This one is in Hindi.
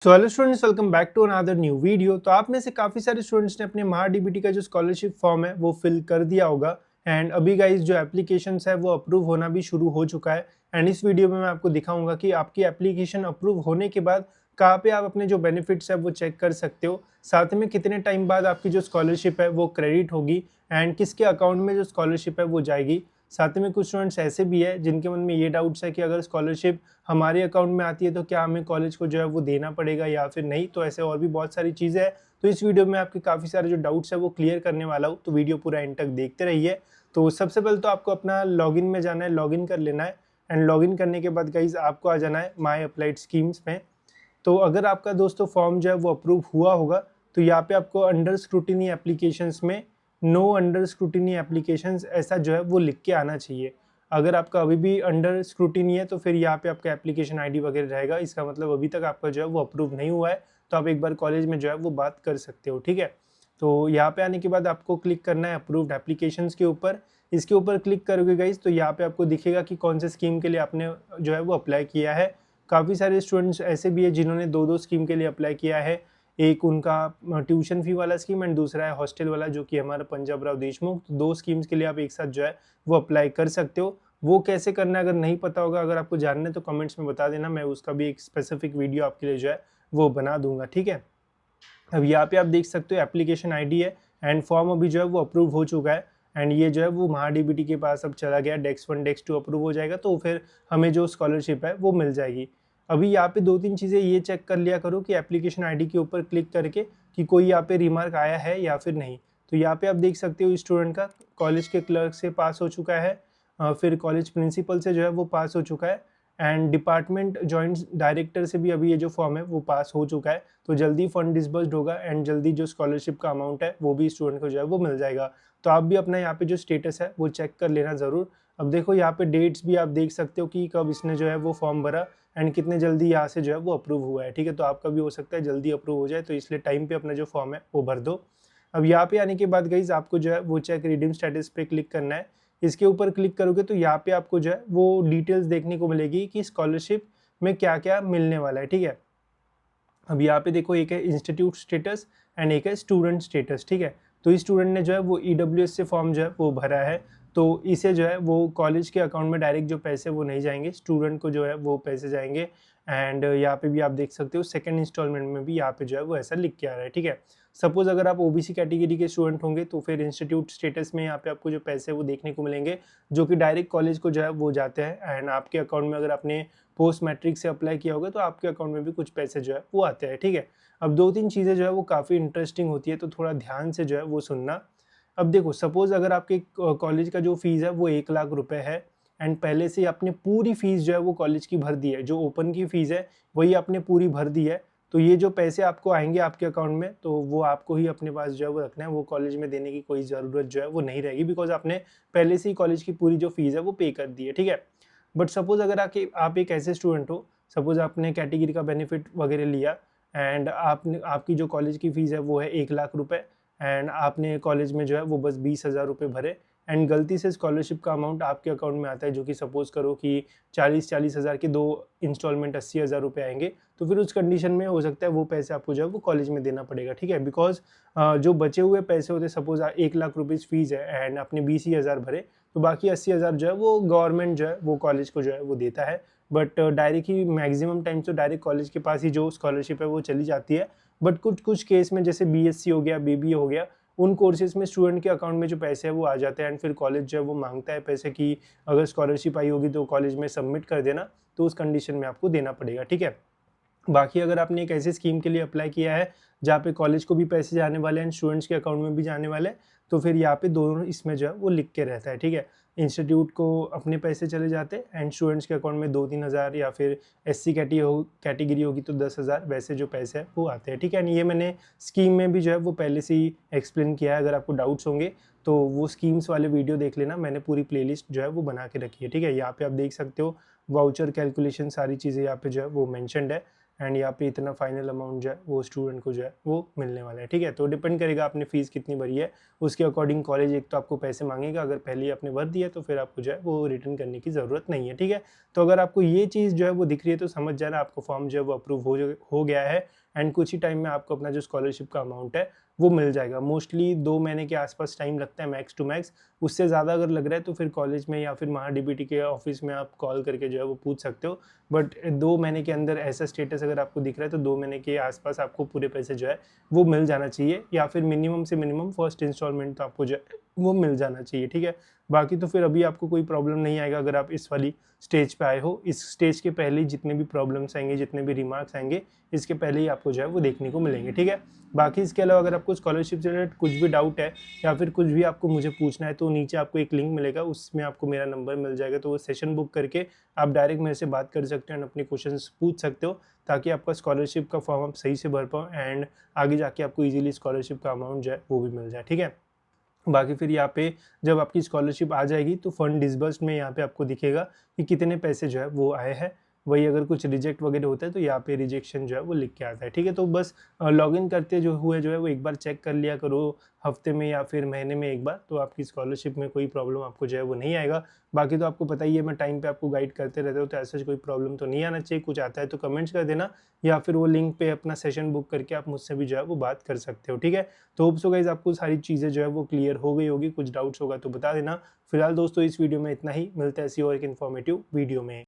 So hello students, welcome back to another new video. तो आप में से काफ़ी सारे स्टूडेंट्स ने अपने महाडीबीटी का जो स्कॉलरशिप फॉर्म है वो फिल कर दिया होगा। एंड अभी गाइस जो एप्लीकेशंस है वो अप्रूव होना भी शुरू हो चुका है। एंड इस वीडियो में मैं आपको दिखाऊंगा कि आपकी एप्लीकेशन अप्रूव होने के बाद कहाँ पे आप अपने जो बेनिफिट्स है वो चेक कर सकते हो, साथ में कितने टाइम बाद आपकी जो स्कॉलरशिप है वो क्रेडिट होगी एंड किसके अकाउंट में जो स्कॉलरशिप है वो जाएगी। साथ में कुछ स्टूडेंट्स ऐसे भी है जिनके मन में ये डाउट्स है कि अगर स्कॉलरशिप हमारे अकाउंट में आती है तो क्या हमें कॉलेज को जो है वो देना पड़ेगा या फिर नहीं। तो ऐसे और भी बहुत सारी चीज़ें हैं, तो इस वीडियो में आपके काफ़ी सारे जो डाउट्स है वो क्लियर करने वाला हूँ, तो वीडियो पूरा एंड तक देखते रहिए। तो सबसे पहले तो आपको अपना लॉगिन में जाना है, लॉगिन कर लेना है। एंड लॉगिन करने के बाद गाइज आपको आ जाना है माई अप्लाइड स्कीम्स में। तो अगर आपका दोस्तों फॉर्म जो है वो अप्रूव हुआ होगा तो यहाँ पे आपको अंडर स्क्रूटिनी एप्लीकेशंस में नो अंडर स्क्रूटिनी एप्लीकेशंस ऐसा जो है वो लिख के आना चाहिए। अगर आपका अभी भी अंडर स्क्रूटिनी है तो फिर यहाँ पे आपका एप्लीकेशन आईडी वगैरह रहेगा, इसका मतलब अभी तक आपका जो है वो अप्रूव नहीं हुआ है। तो आप एक बार कॉलेज में जो है वो बात कर सकते हो, ठीक है। तो यहाँ पे आने के बाद आपको क्लिक करना है अप्रूव्ड एप्लीकेशंस के ऊपर। इसके ऊपर क्लिक करोगे गाइज तो यहाँ पे आपको दिखेगा कि कौन से स्कीम के लिए आपने जो है वो अप्लाई किया है। काफ़ी सारे स्टूडेंट्स ऐसे भी है जिन्होंने दो दो स्कीम के लिए अप्लाई किया है। एक उनका ट्यूशन फी वाला स्कीम एंड दूसरा है हॉस्टल वाला, जो कि हमारा पंजाब राव देशमुख। तो दो स्कीम्स के लिए आप एक साथ जो है वो अप्लाई कर सकते हो। वो कैसे करना है अगर नहीं पता होगा, अगर आपको जानना है तो कमेंट्स में बता देना, मैं उसका भी एक स्पेसिफिक वीडियो आपके लिए जो है वो बना दूंगा, ठीक है। अब यहाँ पे आप देख सकते हो एप्लीकेशन आईडी है एंड फॉर्म अभी जो है वो अप्रूव हो चुका है। एंड ये जो है वो महाडीबीटी के पास अब चला गया, डेस्क 1 डेस्क 2 अप्रूव हो जाएगा तो फिर हमें जो स्कॉलरशिप है वो मिल जाएगी। अभी यहाँ पे दो तीन चीज़ें ये चेक कर लिया करो कि एप्लीकेशन आईडी के ऊपर क्लिक करके कि कोई यहाँ पे रिमार्क आया है या फिर नहीं। तो यहाँ पे आप देख सकते हो स्टूडेंट का कॉलेज के क्लर्क से पास हो चुका है, फिर कॉलेज प्रिंसिपल से जो है वो पास हो चुका है एंड डिपार्टमेंट जॉइंट डायरेक्टर से भी अभी ये जो फॉर्म है वो पास हो चुका है। तो जल्दी फंड डिसबर्स्ड होगा एंड जल्दी जो स्कॉलरशिप का अमाउंट है वो भी स्टूडेंट को जो है वो मिल जाएगा। तो आप भी अपना यहाँ पे जो स्टेटस है वो चेक कर लेना ज़रूर। अब देखो यहाँ पे डेट्स भी आप देख सकते हो कि कब इसने जो है वो फॉर्म भरा एंड कितने जल्दी यहाँ से जो है वो अप्रूव हुआ है, ठीक है। तो आपका भी हो सकता है जल्दी अप्रूव हो जाए, तो इसलिए टाइम पे अपना जो फॉर्म है वो भर दो। अब यहाँ पे आने के बाद गाइज आपको जो है वो चेक रिडीम स्टेटस पे क्लिक करना है। इसके ऊपर क्लिक करोगे तो यहाँ पे आपको जो है वो डिटेल्स देखने को मिलेगी कि स्कॉलरशिप में क्या क्या मिलने वाला है, ठीक है। अब यहाँ पे देखो एक है इंस्टीट्यूट स्टेटस एंड एक है स्टूडेंट स्टेटस, ठीक है। तो इस स्टूडेंट ने जो है वो ईडब्ल्यूएस से फॉर्म जो है वो भरा है, तो इसे जो है वो कॉलेज के अकाउंट में डायरेक्ट जो पैसे वो नहीं जाएंगे, स्टूडेंट को जो है वो पैसे जाएंगे। एंड यहाँ पे भी आप देख सकते हो सेकंड इंस्टॉलमेंट में भी यहाँ पे जो है वो ऐसा लिख के आ रहा है, ठीक है। सपोज अगर आप ओबीसी कैटेगरी के स्टूडेंट होंगे तो फिर इंस्टीट्यूट स्टेटस में यहाँ पे आपको जो पैसे वो देखने को मिलेंगे, जो कि डायरेक्ट कॉलेज को जो है वो जाते हैं। एंड आपके अकाउंट में अगर आपने पोस्ट मैट्रिक से अप्लाई किया होगा तो आपके अकाउंट में भी कुछ पैसे जो है वो आते हैं, ठीक है। अब दो तीन चीज़ें जो है वो काफ़ी इंटरेस्टिंग होती है, तो थोड़ा ध्यान से जो है वो सुनना। अब देखो सपोज अगर आपके कॉलेज का जो फीस है वो 1 लाख रुपए है एंड पहले से ही आपने पूरी फीस जो है वो कॉलेज की भर दी है, जो ओपन की फीस है वही आपने पूरी भर दी है। तो ये जो पैसे आपको आएंगे आपके अकाउंट में तो वो आपको ही अपने पास जो है वो रखना है, वो कॉलेज में देने की कोई ज़रूरत जो है वो नहीं रहेगी, बिकॉज आपने पहले से ही कॉलेज की पूरी जो फीस है वो पे कर दी है, ठीक है। बट सपोज अगर आप एक ऐसे स्टूडेंट हो, सपोज आपने कैटेगरी का बेनिफिट वगैरह लिया एंड आपने आपकी जो कॉलेज की फ़ीस है वो है 1 लाख रुपए एंड आपने कॉलेज में जो है वो बस 20,000 रुपये भरे एंड गलती से स्कॉलरशिप का अमाउंट आपके अकाउंट में आता है, जो कि सपोज करो कि 40,000 के दो इंस्टॉलमेंट 80,000 रुपये आएंगे। तो फिर उस कंडीशन में हो सकता है वो पैसे आपको जो है वो कॉलेज में देना पड़ेगा, ठीक है। बिकॉज जो बचे हुए पैसे होते, सपोज 1 लाख रुपीज़ फीस है एंड आपने 20,000 भरे, तो बाकी 80,000 जो है वो गवर्नमेंट जो है वो कॉलेज को जो है वो देता है। But direct he maximum time तो डायरेक्ट कॉलेज के पास ही जो स्कॉलरशिप है वो चली जाती है। बट कुछ कुछ केस में जैसे बीएससी हो गया, बीबीए हो गया, उन कोर्सेज में स्टूडेंट के अकाउंट में जो पैसे है वो आ जाते हैं एंड फिर कॉलेज जो है वो मांगता है पैसे कि अगर स्कॉलरशिप आई होगी तो कॉलेज में सबमिट कर देना, तो उस कंडीशन में आपको देना पड़ेगा, ठीक है। बाकी अगर आपने एक ऐसी स्कीम के लिए अप्लाई किया है जहाँ पे कॉलेज को भी पैसे जाने वाले हैं, स्टूडेंट्स के अकाउंट में भी जाने वाले हैं, तो फिर यहाँ पे दोनों इसमें जो है वो लिख के रहता है, ठीक है। इंस्टीट्यूट को अपने पैसे चले जाते हैं एंड स्टूडेंट्स के अकाउंट में 2-3 हज़ार, या फिर एससी कैटेगरी होगी तो 10,000, वैसे जो पैसे हैं वो आते हैं, ठीक है। ये मैंने स्कीम में भी जो है वो पहले से ही एक्सप्लेन किया है, अगर आपको डाउट्स होंगे तो वो स्कीम्स वाले वीडियो देख लेना, मैंने पूरी प्लेलिस्ट जो है वो बना के रखी है, ठीक है। यहाँ पे आप देख सकते हो वाउचर कैलकुलेशन, सारी चीज़ें यहाँ पे जो है वो मैंशनड है एंड यहाँ पे इतना फाइनल अमाउंट जो है वो स्टूडेंट को जो है वो मिलने वाला है। ठीक है, तो डिपेंड करेगा आपने फ़ीस कितनी भरी है उसके अकॉर्डिंग कॉलेज एक तो आपको पैसे मांगेगा, अगर पहले ही आपने भर दिया तो फिर आपको जो है वो रिटर्न करने की ज़रूरत नहीं है। ठीक है, तो अगर आपको ये चीज़ जो है वो दिख रही है तो समझ जाना आपका फॉर्म जो है वो अप्रूव हो गया है एंड कुछ ही टाइम में आपको अपना जो स्कॉलरशिप का अमाउंट है वो मिल जाएगा। मोस्टली 2 महीने के आसपास टाइम लगता है मैक्स टू मैक्स, उससे ज़्यादा अगर लग रहा है तो फिर कॉलेज में या फिर महाडीबीटी के ऑफिस में आप कॉल करके जो है वो पूछ सकते हो। बट 2 महीने के अंदर ऐसा स्टेटस अगर आपको दिख रहा है तो 2 महीने के आसपास आपको पूरे पैसे जो है वो मिल जाना चाहिए, या फिर मिनिमम से मिनिमम फर्स्ट इंस्टॉलमेंट तो आपको जो है वो मिल जाना चाहिए। ठीक है, बाकी तो फिर अभी आपको कोई प्रॉब्लम नहीं आएगा अगर आप इस वाली स्टेज पे आए हो। इस स्टेज के पहले ही जितने भी प्रॉब्लम्स आएंगे, जितने भी रिमार्क्स आएंगे, इसके पहले ही आपको जो है वो देखने को मिलेंगे। ठीक है, बाकी इसके अलावा अगर आपको स्कॉलरशिप से रिलेटेड कुछ भी डाउट है या फिर कुछ भी आपको मुझे पूछना है तो नीचे आपको एक लिंक मिलेगा, उसमें आपको मेरा नंबर मिल जाएगा, तो वो सेशन बुक करके आप डायरेक्ट मेरे से बात कर सकते हो एंड अपने क्वेश्चंस पूछ सकते हो, ताकि आपका स्कॉलरशिप का फॉर्म आप सही से भर पाओ एंड आगे जाके आपको ईजिली स्कॉलरशिप का अमाउंट जो है वो भी मिल जाए। ठीक है, बाकी फिर यहाँ पे जब आपकी स्कॉलरशिप आ जाएगी तो फंड डिसबर्स्ड में यहाँ पे आपको दिखेगा कि कितने पैसे जो है वो आए हैं। वही अगर कुछ रिजेक्ट वगैरह होता है तो यहाँ पे रिजेक्शन जो है वो लिख के आता है। ठीक है, तो बस लॉगिन करते जो है वो एक बार चेक कर लिया करो हफ्ते में या फिर महीने में एक बार, तो आपकी स्कॉलरशिप में कोई प्रॉब्लम आपको जो है वो नहीं आएगा। बाकी तो आपको पता ही है मैं टाइम पे आपको गाइड करते रहता हूँ, तो ऐसा कोई प्रॉब्लम तो नहीं आना चाहिए। कुछ आता है तो कमेंट्स कर देना या फिर वो लिंक पे अपना सेशन बुक करके आप मुझसे भी जो है वो बात कर सकते हो। ठीक है, तो होप सो गाइस आपको सारी चीज़ें जो है वो क्लियर हो गई होगी। कुछ डाउट्स होगा तो बता देना। फिलहाल दोस्तों इस वीडियो में इतना ही, मिलते हैं ऐसी और एक इन्फॉर्मेटिव वीडियो में।